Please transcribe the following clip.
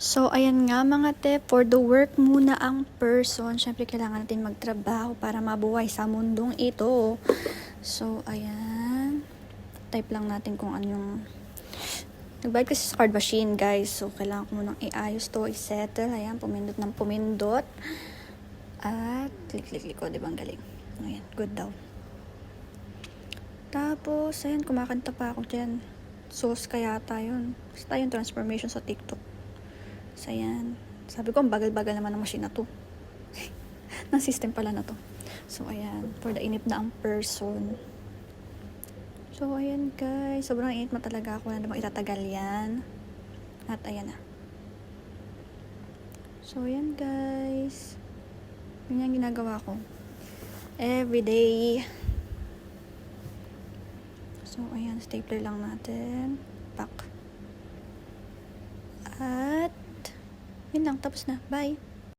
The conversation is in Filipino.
So, ayan nga mga te, for the work muna ang person. Siyempre, kailangan natin magtrabaho para mabuhay sa mundong ito. So, ayan. Type lang natin kung ano yung... Nagbayad kasi sa card machine, guys. So, kailangan ko munang iayos to, isettle. Ayan, pumindot ng pumindot. At, klik-klik-klik ko, diba ang galing? Ayan, good daw. Tapos, ayan, kumakanta pa ako dyan. Sauce kaya yun. Basta yung transformation sa TikTok. So, ayan. Sabi ko, ang bagal-bagal naman ng machine na to. ng system pala na to. So, ayan. For the inip na ang person. So, ayan guys. Sobrang init mo talaga ako. Wala namang itatagal yan. At ayan na. So, ayan guys. Yun yung ginagawa ko. Everyday. So, ayan. Stapler lang natin. Pack. At yun lang, tapos na. Bye!